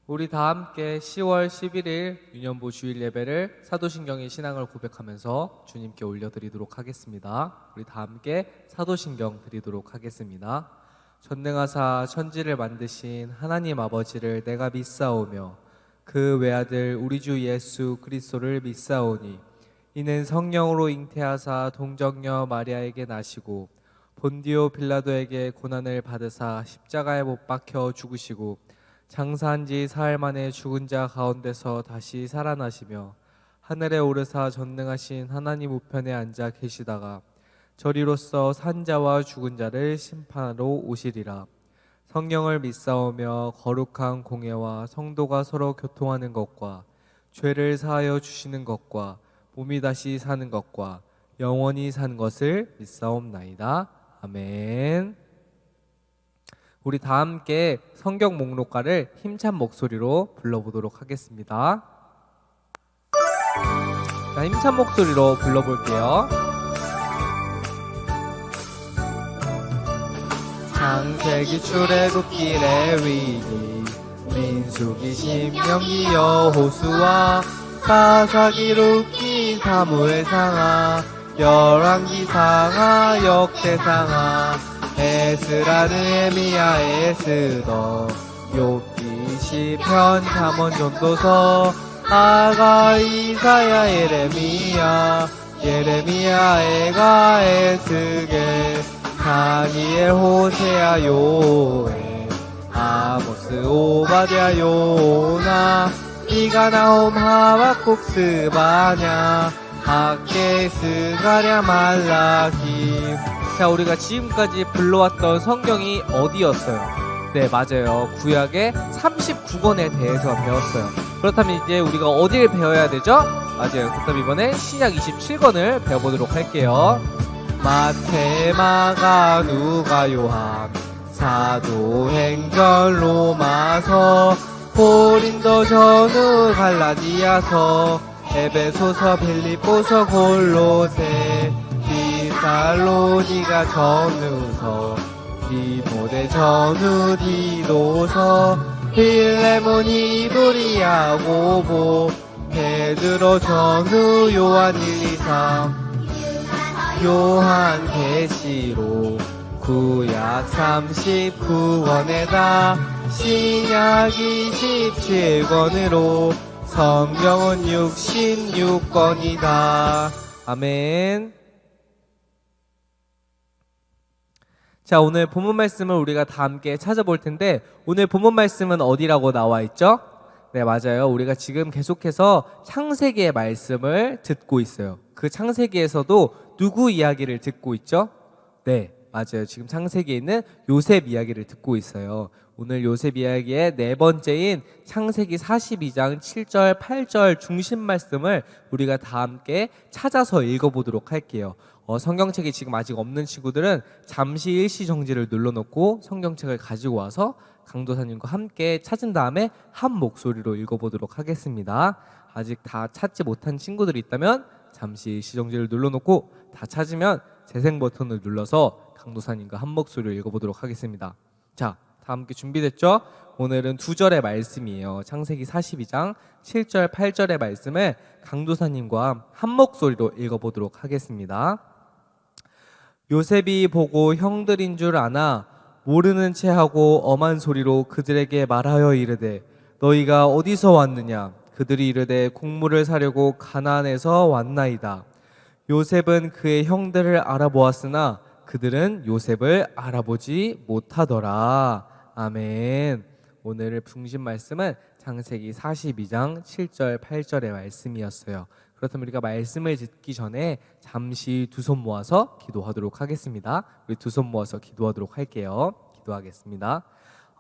우리 다 함께 10월 11일 유년부 주일 예배를 사도신경의 신앙을 고백하면서 주님께 올려드리도록 하겠습니다. 우리 다 함께 사도신경 드리도록 하겠습니다. 전능하사 천지를 만드신 하나님 아버지를 내가 믿사오며 그 외아들 우리 주 예수 그리스도를 믿사오니 이는 성령으로 잉태하사 동정녀 마리아에게 나시고 본디오 빌라도에게 고난을 받으사 십자가에 못 박혀 죽으시고 장사한 지 사흘 만에 죽은 자 가운데서 다시 살아나시며 하늘에 오르사 전능하신 하나님 우편에 앉아 계시다가 저리로서 산 자와 죽은 자를 심판하러 오시리라. 성령을 믿사오며 거룩한 공예와 성도가 서로 교통하는 것과 죄를 사하여 주시는 것과 몸이 다시 사는 것과 영원히 사는 것을 믿사옵나이다. 아멘. 우리 다 함께 성경 목록가를 힘찬 목소리로 불러보도록 하겠습니다. 자, 힘찬 목소리로 불러볼게요. 창세기 출애굽기 레위기 민수기 신명기 여호수아 사사기 룻기 사무엘상하 열왕기상하 역대상하 에스라 느헤미야 에스더 욥기 시편 잠언 전도서 아가 이사야 예레미야 에가 에스겔 다니엘 호세아 요엘 아모스 오바댜 요나 이가나홈 하박국 스바냐 학개 스가랴 말라기. 자, 우리가 지금까지 불러왔던 성경이 어디였어요? 네, 맞아요. 구약의 39권에 대해서 배웠어요. 그렇다면 이제 우리가 어디를 배워야 되죠? 맞아요. 그렇다면 이번에 신약 27권을 배워보도록 할게요. 마태, 마가, 누가, 요한, 사도행전, 로마서, 고린도, 전후, 갈라디아서, 에베소서, 빌립보서, 골로새, 살로니가 전후서 디모데 전후 디도서 필레몬 히브리야 고보 베드로 전후 요한 1, 2, 3 요한 계시록 구약 39권에다 신약 27권으로 성경은 66권이다. 아멘. 자, 오늘 본문 말씀을 우리가 다 함께 찾아볼 텐데 오늘 본문 말씀은 어디라고 나와 있죠? 네, 맞아요. 우리가 지금 계속해서 창세기의 말씀을 듣고 있어요. 그 창세기에서도 누구 이야기를 듣고 있죠? 네, 맞아요. 지금 창세기에 있는 요셉 이야기를 듣고 있어요. 오늘 요셉 이야기의 네 번째인 창세기 42장 7절, 8절 중심 말씀을 우리가 다 함께 찾아서 읽어보도록 할게요. 성경책이 지금 아직 없는 친구들은 잠시 일시 정지를 눌러놓고 성경책을 가지고 와서 강도사님과 함께 찾은 다음에 한 목소리로 읽어보도록 하겠습니다. 아직 다 찾지 못한 친구들이 있다면 잠시 일시 정지를 눌러놓고 다 찾으면 재생 버튼을 눌러서 강도사님과 한 목소리로 읽어보도록 하겠습니다. 자, 다 함께 준비됐죠? 오늘은 두 절의 말씀이에요. 창세기 42장 7절, 8절의 말씀을 강도사님과 한 목소리로 읽어보도록 하겠습니다. 요셉이 보고 형들인 줄 아나 모르는 채 하고 엄한 소리로 그들에게 말하여 이르되 너희가 어디서 왔느냐? 그들이 이르되 곡물을 사려고 가나안에서 왔나이다. 요셉은 그의 형들을 알아보았으나 그들은 요셉을 알아보지 못하더라. 아멘. 오늘 중심 말씀은 창세기 42장 7절 8절의 말씀이었어요. 그렇다면 우리가 말씀을 듣기 전에 잠시 두 손 모아서 기도하도록 하겠습니다. 우리 두 손 모아서 기도하도록 할게요. 기도하겠습니다.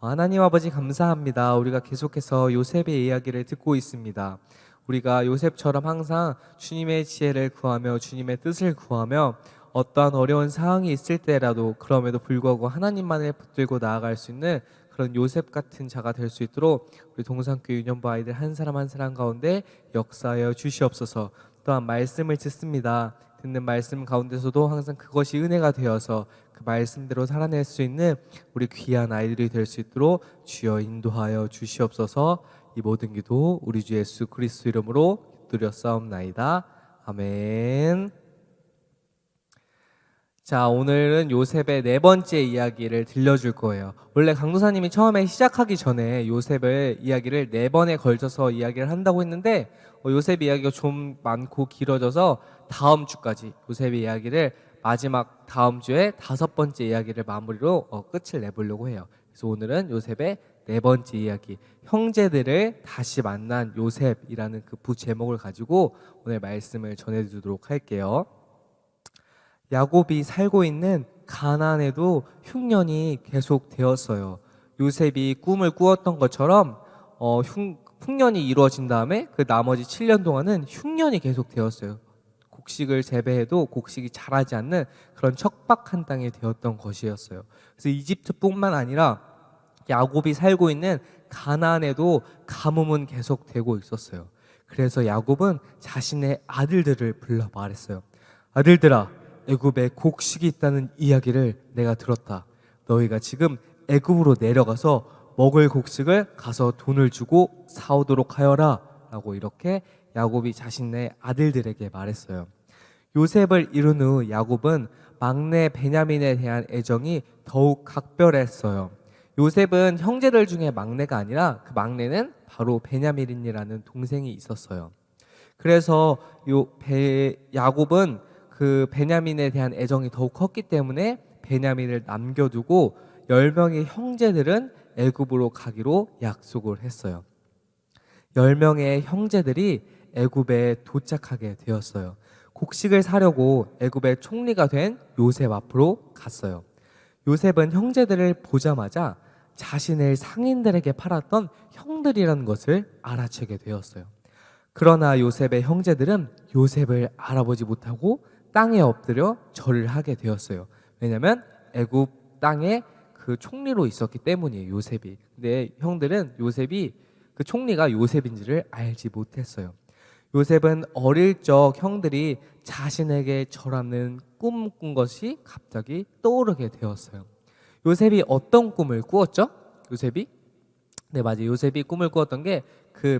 하나님 아버지 감사합니다. 우리가 계속해서 요셉의 이야기를 듣고 있습니다. 우리가 요셉처럼 항상 주님의 지혜를 구하며 주님의 뜻을 구하며 어떠한 어려운 상황이 있을 때라도 그럼에도 불구하고 하나님만을 붙들고 나아갈 수 있는 그런 요셉 같은 자가 될 수 있도록 우리 동산교회 유년부 아이들 한 사람 한 사람 가운데 역사하여 주시옵소서. 또한 말씀을 듣습니다. 듣는 말씀 가운데서도 항상 그것이 은혜가 되어서 그 말씀대로 살아낼 수 있는 우리 귀한 아이들이 될 수 있도록 주여 인도하여 주시옵소서. 이 모든 기도 우리 주 예수 그리스도 이름으로 기도드렸사옵나이다. 아멘. 자, 오늘은 요셉의 네 번째 이야기를 들려줄 거예요. 원래 강도사님이 처음에 시작하기 전에 요셉의 이야기를 네 번에 걸쳐서 이야기를 한다고 했는데 요셉 이야기가 좀 많고 길어져서 다음 주까지 요셉의 이야기를 마지막 다음 주에 다섯 번째 이야기를 마무리로 끝을 내보려고 해요. 그래서 오늘은 요셉의 네 번째 이야기, 형제들을 다시 만난 요셉이라는 그 부제목을 가지고 오늘 말씀을 전해드리도록 할게요. 야곱이 살고 있는 가나안에도 흉년이 계속되었어요. 요셉이 꿈을 꾸었던 것처럼 흉년이 이루어진 다음에 그 나머지 7년 동안은 흉년이 계속되었어요. 곡식을 재배해도 곡식이 자라지 않는 그런 척박한 땅이 되었던 것이었어요. 그래서 이집트뿐만 아니라 야곱이 살고 있는 가나안에도 가뭄은 계속되고 있었어요. 그래서 야곱은 자신의 아들들을 불러 말했어요. 아들들아, 애굽에 곡식이 있다는 이야기를 내가 들었다. 너희가 지금 애굽으로 내려가서 먹을 곡식을 가서 돈을 주고 사오도록 하여라 라고 이렇게 야곱이 자신의 아들들에게 말했어요. 요셉을 이룬 후 야곱은 막내 베냐민에 대한 애정이 더욱 각별했어요. 요셉은 형제들 중에 막내가 아니라 그 막내는 바로 베냐민이라는 동생이 있었어요. 그래서 야곱은 그 베냐민에 대한 애정이 더욱 컸기 때문에 베냐민을 남겨두고 10명의 형제들은 애굽으로 가기로 약속을 했어요. 10명의 형제들이 애굽에 도착하게 되었어요. 곡식을 사려고 애굽의 총리가 된 요셉 앞으로 갔어요. 요셉은 형제들을 보자마자 자신을 상인들에게 팔았던 형들이라는 것을 알아채게 되었어요. 그러나 요셉의 형제들은 요셉을 알아보지 못하고 땅에 엎드려 절을 하게 되었어요. 왜냐하면 애굽 땅에 그 총리로 있었기 때문이에요, 요셉이. 근데 형들은 요셉이 그 총리가 요셉인지를 알지 못했어요. 요셉은 어릴 적 형들이 자신에게 절하는 꿈을 꾼 것이 갑자기 떠오르게 되었어요. 요셉이 어떤 꿈을 꾸었죠? 요셉이? 네, 맞아요. 요셉이 꿈을 꾸었던 게 그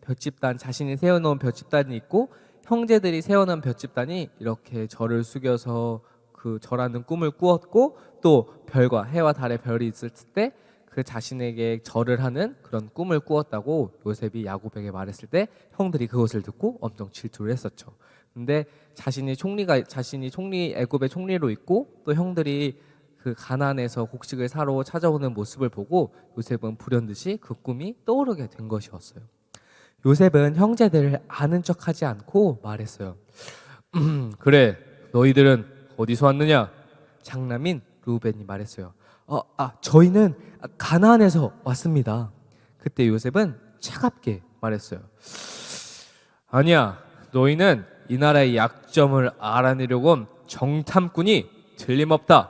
볏집단, 자신이 세워놓은 볏집단이 있고 형제들이 세워놓은 볏집단이 이렇게 절을 숙여서 그 절하는 꿈을 꾸었고, 또 별과 해와 달의 별이 있을 때 그 자신에게 절을 하는 그런 꿈을 꾸었다고 요셉이 야곱에게 말했을 때 형들이 그것을 듣고 엄청 질투를 했었죠. 근데 자신이 애굽의 총리로 있고 또 형들이 그 가나안에서 곡식을 사러 찾아오는 모습을 보고 요셉은 불현듯이 그 꿈이 떠오르게 된 것이었어요. 요셉은 형제들을 아는 척하지 않고 말했어요. 그래, 너희들은 어디서 왔느냐? 장남인 르우벤이 말했어요. 저희는 가나안에서 왔습니다. 그때 요셉은 차갑게 말했어요. 아니야, 너희는 이 나라의 약점을 알아내려고 온 정탐꾼이 틀림없다.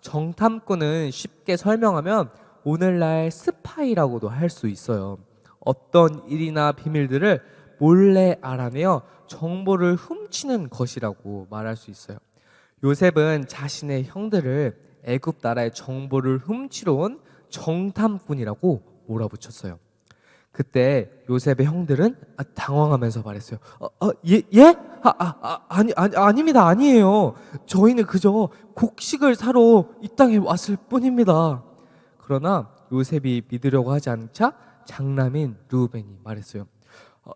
정탐꾼은 쉽게 설명하면 오늘날 스파이라고도 할 수 있어요. 어떤 일이나 비밀들을 몰래 알아내어 정보를 훔치는 것이라고 말할 수 있어요. 요셉은 자신의 형들을 애굽 나라의 정보를 훔치러 온 정탐꾼이라고 몰아붙였어요. 그때 요셉의 형들은 당황하면서 말했어요. 예? 아닙니다. 아니에요. 저희는 그저 곡식을 사러 이 땅에 왔을 뿐입니다. 그러나 요셉이 믿으려고 하지 않자 장남인 르우벤이 말했어요.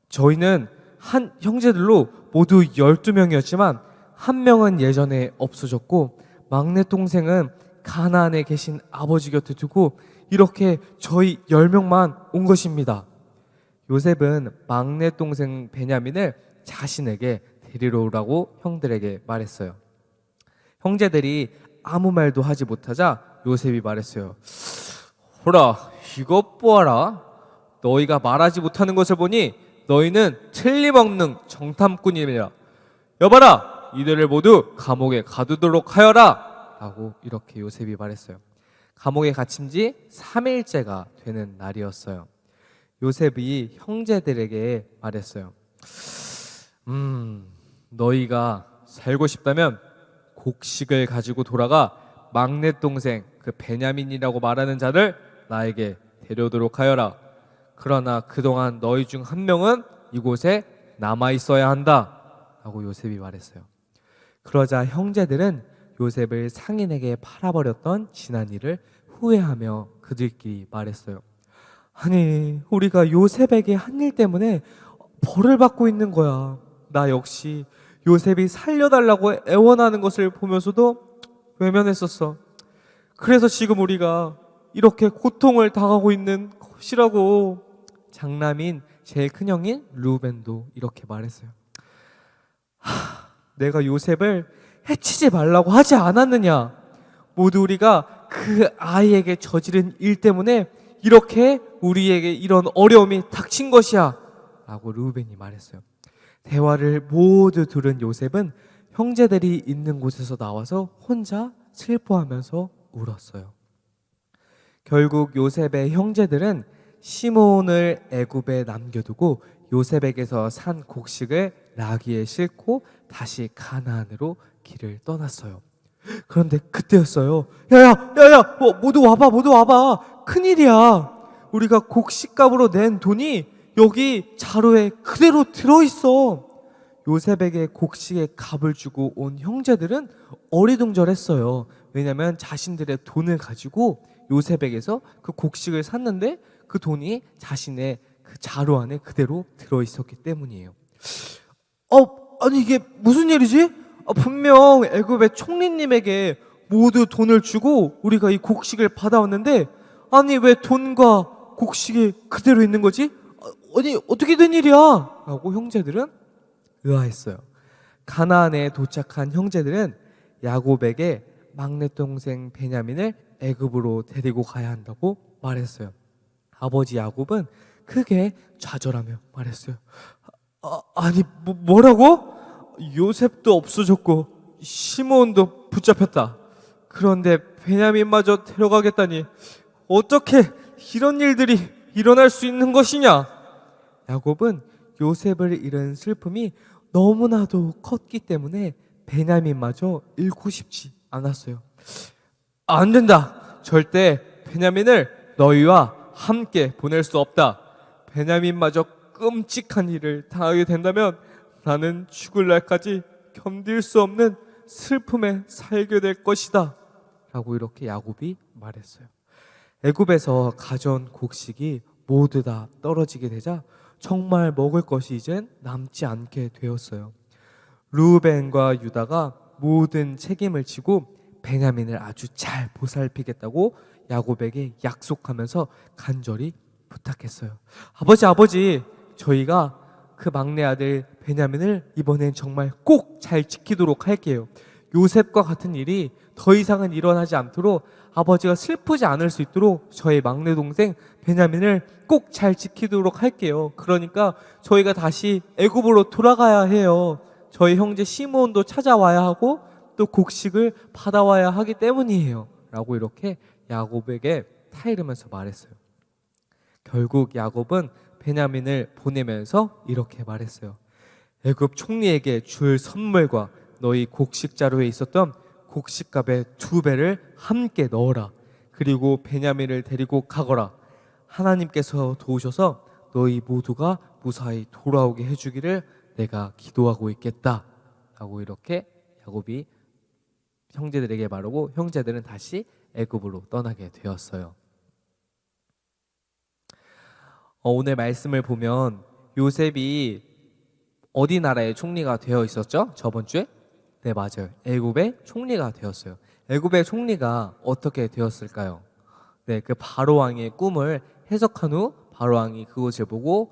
저희는 한 형제들로 모두 12명이었지만 한 명은 예전에 없어졌고 막내 동생은 가나안에 계신 아버지 곁에 두고 이렇게 저희 10명만 온 것입니다. 요셉은 막내 동생 베냐민을 자신에게 데리러 오라고 형들에게 말했어요. 형제들이 아무 말도 하지 못하자 요셉이 말했어요. 호라, 이것 보아라. 너희가 말하지 못하는 것을 보니 너희는 틀림없는 정탐꾼이라. 여봐라, 이들을 모두 감옥에 가두도록 하여라 라고 이렇게 요셉이 말했어요. 감옥에 갇힌 지 3일째가 되는 날이었어요. 요셉이 형제들에게 말했어요. 너희가 살고 싶다면 곡식을 가지고 돌아가 막내 동생 그 베냐민이라고 말하는 자를 나에게 데려오도록 하여라. 그러나 그동안 너희 중 한 명은 이곳에 남아 있어야 한다 라고 요셉이 말했어요. 그러자 형제들은 요셉을 상인에게 팔아버렸던 지난 일을 후회하며 그들끼리 말했어요. 아니, 우리가 요셉에게 한 일 때문에 벌을 받고 있는 거야. 나 역시 요셉이 살려달라고 애원하는 것을 보면서도 외면했었어. 그래서 지금 우리가 이렇게 고통을 당하고 있는 것이라고. 장남인 제일 큰형인 루벤도 이렇게 말했어요. 내가 요셉을 해치지 말라고 하지 않았느냐. 모두 우리가 그 아이에게 저지른 일 때문에 이렇게 우리에게 이런 어려움이 닥친 것이야 라고 루벤이 말했어요. 대화를 모두 들은 요셉은 형제들이 있는 곳에서 나와서 혼자 슬퍼하면서 울었어요. 결국 요셉의 형제들은 시몬을 애굽에 남겨두고 요셉에게서 산 곡식을 나귀에 싣고 다시 가나안으로 길을 떠났어요. 그런데 그때였어요. 야야, 모두 와봐. 큰일이야. 우리가 곡식값으로 낸 돈이 여기 자루에 그대로 들어있어. 요셉에게 곡식의 값을 주고 온 형제들은 어리둥절했어요. 왜냐하면 자신들의 돈을 가지고 요셉에게서 그 곡식을 샀는데 그 돈이 자신의 그 자루 안에 그대로 들어있었기 때문이에요. 아니 이게 무슨 일이지? 분명 애굽의 총리님에게 모두 돈을 주고 우리가 이 곡식을 받아왔는데 아니 왜 돈과 곡식이 그대로 있는 거지? 아니 어떻게 된 일이야? 라고 형제들은 의아했어요. 가나안에 도착한 형제들은 야곱에게 막내 동생 베냐민을 애굽으로 데리고 가야 한다고 말했어요. 아버지 야곱은 크게 좌절하며 말했어요. 아니 뭐라고? 요셉도 없어졌고 시몬도 붙잡혔다. 그런데 베냐민마저 데려가겠다니 어떻게 이런 일들이 일어날 수 있는 것이냐? 야곱은 요셉을 잃은 슬픔이 너무나도 컸기 때문에 베냐민마저 잃고 싶지 않았어요. 안 된다. 절대 베냐민을 너희와 함께 보낼 수 없다. 베냐민마저 끔찍한 일을 당하게 된다면 나는 죽을 날까지 견딜 수 없는 슬픔에 살게 될 것이다 라고 이렇게 야곱이 말했어요. 애굽에서 가져온 곡식이 모두 다 떨어지게 되자 정말 먹을 것이 이젠 남지 않게 되었어요. 루벤과 유다가 모든 책임을 지고 베냐민을 아주 잘 보살피겠다고 야곱에게 약속하면서 간절히 부탁했어요. 아버지, 저희가 그 막내 아들 베냐민을 이번엔 정말 꼭 잘 지키도록 할게요. 요셉과 같은 일이 더 이상은 일어나지 않도록 아버지가 슬프지 않을 수 있도록 저희 막내 동생 베냐민을 꼭 잘 지키도록 할게요. 그러니까 저희가 다시 애굽으로 돌아가야 해요. 저희 형제 시몬도 찾아와야 하고 또 곡식을 받아와야 하기 때문이에요 라고 이렇게 야곱에게 타이르면서 말했어요. 결국 야곱은 베냐민을 보내면서 이렇게 말했어요. 애굽 총리에게 줄 선물과 너희 곡식 자루에 있었던 곡식값의 2배를 함께 넣어라. 그리고 베냐민을 데리고 가거라. 하나님께서 도우셔서 너희 모두가 무사히 돌아오게 해주기를 내가 기도하고 있겠다 라고 이렇게 야곱이 형제들에게 말하고 형제들은 다시 애굽으로 떠나게 되었어요. 오늘 말씀을 보면 요셉이 어디 나라의 총리가 되어 있었죠? 저번 주에? 네, 맞아요. 애굽의 총리가 되었어요. 애굽의 총리가 어떻게 되었을까요? 네, 그 바로 왕의 꿈을 해석한 후 바로 왕이 그것을 보고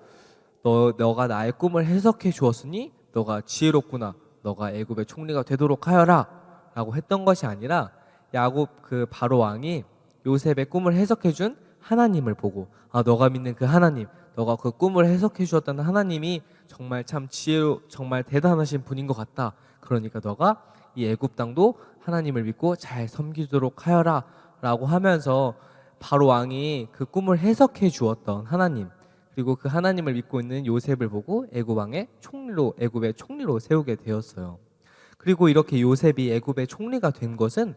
너가 나의 꿈을 해석해 주었으니 너가 지혜롭구나. 너가 애굽의 총리가 되도록 하여라 라고 했던 것이 아니라 야곱 그 바로 왕이 요셉의 꿈을 해석해 준 하나님을 보고 너가 믿는 그 하나님, 너가 그 꿈을 해석해 주었다는 하나님이 정말 참 정말 대단하신 분인 것 같다. 그러니까 너가 이 애굽 땅도 하나님을 믿고 잘 섬기도록 하여라 라고 하면서 바로 왕이 그 꿈을 해석해 주었던 하나님, 그리고 그 하나님을 믿고 있는 요셉을 보고 애굽의 총리로 세우게 되었어요. 그리고 이렇게 요셉이 애굽의 총리가 된 것은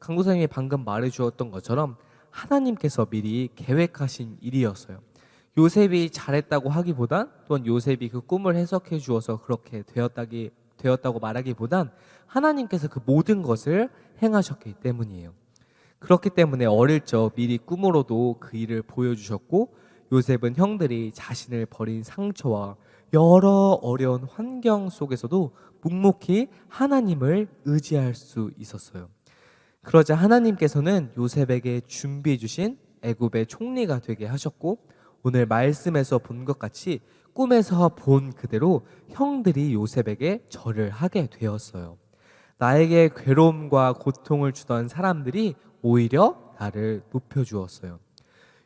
강도사님이 방금 말해주었던 것처럼 하나님께서 미리 계획하신 일이었어요. 요셉이 잘했다고 하기보단, 또한 요셉이 그 꿈을 해석해 주어서 그렇게 되었다고 말하기보단 하나님께서 그 모든 것을 행하셨기 때문이에요. 그렇기 때문에 어릴 적 미리 꿈으로도 그 일을 보여주셨고, 요셉은 형들이 자신을 버린 상처와 여러 어려운 환경 속에서도 묵묵히 하나님을 의지할 수 있었어요. 그러자 하나님께서는 요셉에게 준비해 주신 애굽의 총리가 되게 하셨고, 오늘 말씀에서 본 것 같이 꿈에서 본 그대로 형들이 요셉에게 절을 하게 되었어요. 나에게 괴로움과 고통을 주던 사람들이 오히려 나를 높여주었어요.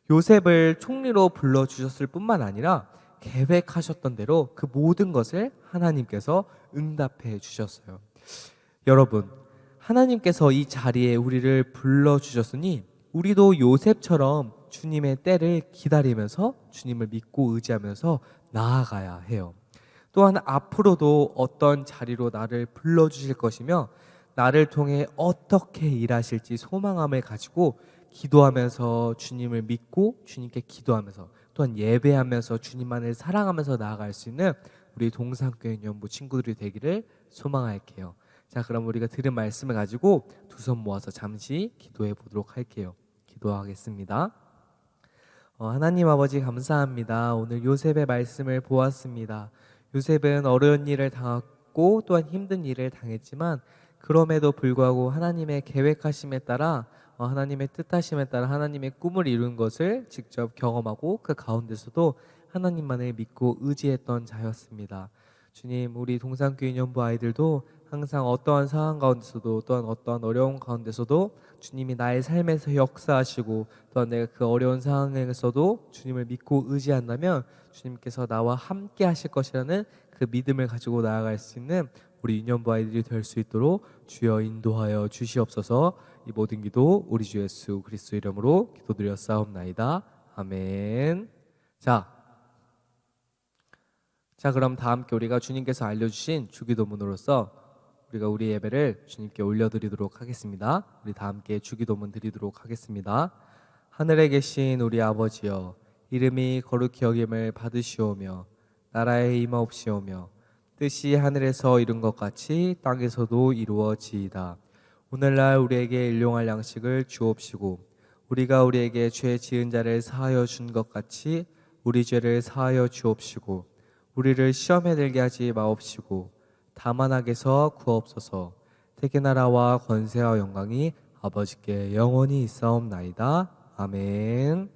요셉을 총리로 불러주셨을 뿐만 아니라 계획하셨던 대로 그 모든 것을 하나님께서 응답해 주셨어요. 여러분, 하나님께서 이 자리에 우리를 불러주셨으니 우리도 요셉처럼 주님의 때를 기다리면서 주님을 믿고 의지하면서 나아가야 해요. 또한 앞으로도 어떤 자리로 나를 불러주실 것이며 나를 통해 어떻게 일하실지 소망함을 가지고 기도하면서 주님을 믿고 주님께 기도하면서 또한 예배하면서 주님만을 사랑하면서 나아갈 수 있는 우리 동산교회 연부 친구들이 되기를 소망할게요. 자, 그럼 우리가 들은 말씀을 가지고 두 손 모아서 잠시 기도해 보도록 할게요. 기도하겠습니다. 하나님 아버지 감사합니다. 오늘 요셉의 말씀을 보았습니다. 요셉은 어려운 일을 당했고 또한 힘든 일을 당했지만 그럼에도 불구하고 하나님의 계획하심에 따라 하나님의 뜻하심에 따라 하나님의 꿈을 이룬 것을 직접 경험하고 그 가운데서도 하나님만을 믿고 의지했던 자였습니다. 주님, 우리 동산교인 연부 아이들도 항상 어떠한 상황 가운데서도 또한 어떠한 어려운 가운데서도 주님이 나의 삶에서 역사하시고 또한 내가 그 어려운 상황에서도 주님을 믿고 의지한다면 주님께서 나와 함께 하실 것이라는 그 믿음을 가지고 나아갈 수 있는 우리 유년부 아이들이 될 수 있도록 주여 인도하여 주시옵소서. 이 모든 기도 우리 주 예수 그리스도 이름으로 기도드렸사옵나이다. 아멘. 자, 그럼 다 함께 우리가 주님께서 알려주신 주기도문으로서 우리가 우리 예배를 주님께 올려드리도록 하겠습니다. 우리 다 함께 주기도문 드리도록 하겠습니다. 하늘에 계신 우리 아버지여, 이름이 거룩히 여김을 받으시오며 나라의 임하옵시오며 뜻이 하늘에서 이룬 것 같이 땅에서도 이루어지이다. 오늘날 우리에게 일용할 양식을 주옵시고 우리가 우리에게 죄 지은 자를 사하여 준 것 같이 우리 죄를 사하여 주옵시고 우리를 시험에 들게 하지 마옵시고 다만 악에서 구하옵소서. 태계 나라와 권세와 영광이 아버지께 영원히 있사옵나이다. 아멘.